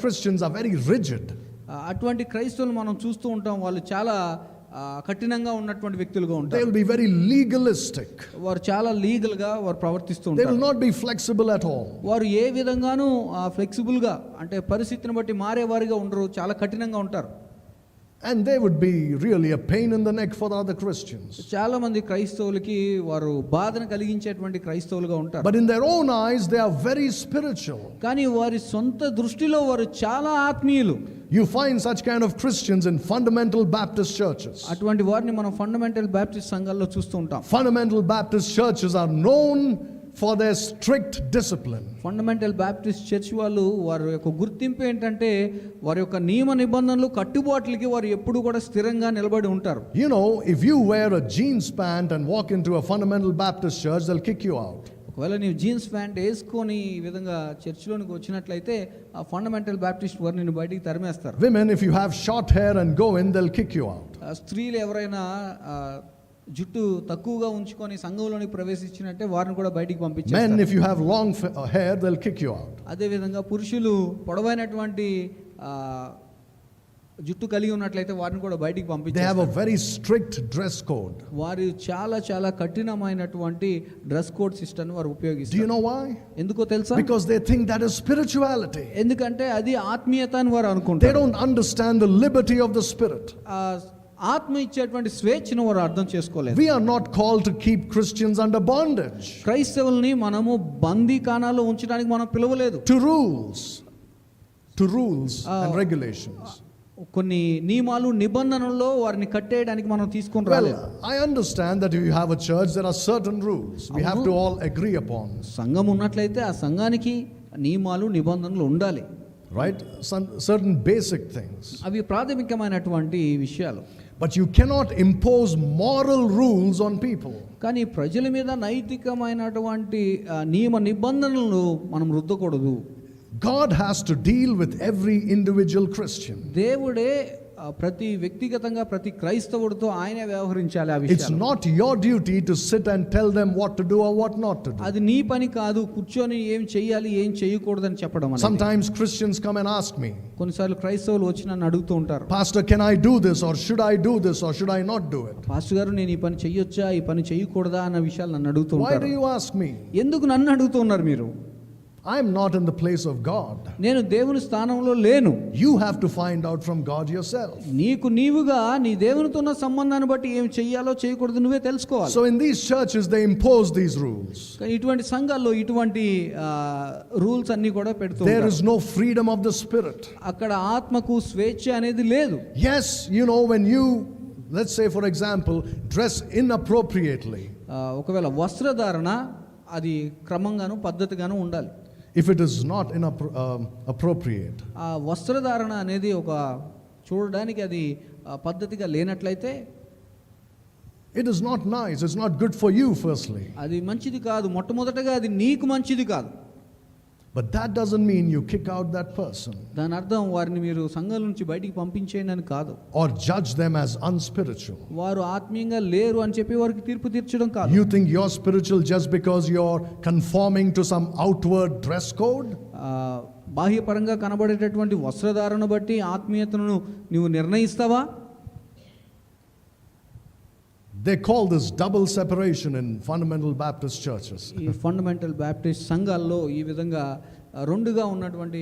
Christians are very rigid. అటువంటి క్రైస్తవులు మనం చూస్తూ ఉంటాం, వాళ్ళు చాలా కఠినంగా ఉన్నటువంటి వ్యక్తులుగా They ఉంటారు. will be very legalistic. వారు చాలా లీగల్ గా వారు ప్రవర్తిస్తూ They will ఉంటారు. not be flexible at all. వారు ఏ విధంగానూ ఫ్లెక్సిబుల్ గా, అంటే పరిస్థితిని బట్టి మారేవారిగా ఉండరు, చాలా కఠినంగా ఉంటారు. And they would be really a pain in the neck for the other Christians. చాలా మంది క్రైస్తవులకి వారు బాధను కలిగించేటువంటి క్రైస్తవులుగా ఉంటారు. But in their own eyes, they are very spiritual. కానీ వారి సొంత దృష్టిలో వారు చాలా ఆత్మీయులు. You find such kind of Christians in fundamental Baptist churches. అటువంటి వారిని మనం ఫండమెంటల్ బాప్టిస్ట్ సంఘాల్లో చూస్తూ ఉంటాం. Fundamental Baptist churches are known for their strict discipline. Fundamental Baptist church వాళ్ళు వారి యొక్క గుర్తింపు ఏంటంటే వారి యొక్క నియమ నిబంధనలు కట్టుబాట్లకి వారు ఎప్పుడు కూడా స్థిరంగా నిలబడి ఉంటారు. You know, if you wear a jeans pant and walk into a fundamental Baptist church, they'll kick you out. ఒకవేళ నీవు జీన్స్ ప్యాంట్ వేసుకొని ఈ విధంగా చర్చిలోనికి వచ్చినట్లయితే ఆ ఫండమెంటల్ బాప్టిస్ట్ వారు నిన్ను బయటికి తరిమేస్తారు. Women, if you have short hair and go in, they'll kick you out. స్త్రీలు ఎవరైనా జుట్టు తక్కువగా ఉంచుకొని సంఘంలోనికి ప్రవేశించినట్టే వారిని కూడా బయటికి పంపించారు. Men, if you have long hair, they'll kick you out. అదే విధంగా పురుషులు పొడవైనటువంటి జుట్టు కలిగి ఉన్నట్లయితే వారిని కూడా బయటికి They have పంపించారు. a very strict dress code. వారు చాలా చాలా కఠినమైనటువంటి డ్రెస్ కోడ్ సిస్టమ్ వారు Do you ఉపయోగిస్తారు. know why? ఎందుకో తెలుసా? Because they think that is spirituality. ఎందుకంటే అది ఆత్మీయత అని వారు They అనుకుంటారు. don't understand the liberty of the Spirit. ఆత్మ ఇచ్చేటువంటి స్వేచ్ఛను వారు అర్థం చేసుకోలేదు. We are not called to keep Christians under bondage, క్రైస్తవుల్ని మనము బందీఖానాలో ఉంచడానికి మనం పిలవలేదు. to rules and regulations. కొన్ని నియమాలు నిబంధనల్లో వారిని కట్టేయడానికి మనం తీసుకొని రాలేదు. Well, I understand that if you have a church, there are certain rules we have to all agree upon. సంఘం ఉన్నట్లయితే ఆ సంఘానికి నియమాలు నిబంధనలు ఉండాలి. Right? Some certain basic things. అవి ప్రాథమికమైనటువంటి విషయాలు. But you cannot impose moral rules on people. కానీ ప్రజల మీద నైతికమైనటువంటి నియమ నిబంధనలను మనం రుద్దకూడదు. God has to deal with every individual Christian. దేవుడే ప్రతి వ్యక్తిగతంగా ప్రతి క్రైస్తవుడితో ఆయనే వ్యవహరించాలి. ఆ It's విషయాలు not your duty to sit and tell them what to do or what not to do. అది నీ పని కాదు, కూర్చొని ఏం చేయాలి ఏం చేయకూడదని చెప్పడం అనేది. Sometimes Christians come and ask me, కొన్నిసార్లు క్రైస్తవులు వచ్చి నన్ను అడుగుతూ ఉంటారు, Pastor, can I do this or should I do this or should I not do it? Pastor గారు నేను ఈ పని చెయ్యొచ్చా ఈ పని చేయకూడదా అన్న విషయాలు నన్ను అడుగుతూ Why do ఉంటారు. you ask me? ఎందుకు నన్ను అడుగుతూ ఉన్నారు మీరు? I am not in the place of God. నేను దేవుని స్థానంలో లేను. You have to find out from God yourself. నీకు నీవుగా నీ దేవునితో ఉన్న సంబంధాన్ని బట్టి ఏం చెయ్యాలో చేయకూడదు నువ్వే తెలుసుకోవాలి. So in these churches they impose these rules. ఇటువంటి సంఘాల్లో ఇటువంటి రూల్స్ అన్ని కూడా పెడుతూ There ఉంటారు. is no freedom of the spirit. అక్కడ ఆత్మకు స్వేచ్ఛ అనేది లేదు. Yes, you know, when you, let's say for example, dress inappropriately, ఒకవేళ వస్త్రధారణ అది క్రమంగాను పద్ధతిగాను ఉండాలి. if it is not appropriate, ఆ వస్త్రధారణ అనేది ఒక చూడడానికి అది పద్ధతిగా లేనట్లయితే it is not nice, it's not good for you firstly. అది మంచిది కాదు. మొట్టమొదటగా అది నీకు మంచిది కాదు. But that doesn't mean you kick out that person దాని అర్థం వారిని మీరు సంఘం నుంచి బయటికి పంపించేయండి అని కాదు. or judge them as unspiritual. వారు ఆత్మీయంగా లేరు అని చెప్పి వారికి తీర్పు తీర్చడం కాదు. You think you're spiritual just because you're conforming to some outward dress code? బాహ్యపరంగా కనబడేటటువంటి వస్త్రధారణ బట్టి ఆత్మీయతను నువ్వు నిర్ణయిస్తావా? They call this double separation in fundamental Baptist churches. ఈ ఫండమెంటల్ బాప్టిస్ట్ సంఘాల్లో ఈ విధంగా రెండుగా ఉన్నటువంటి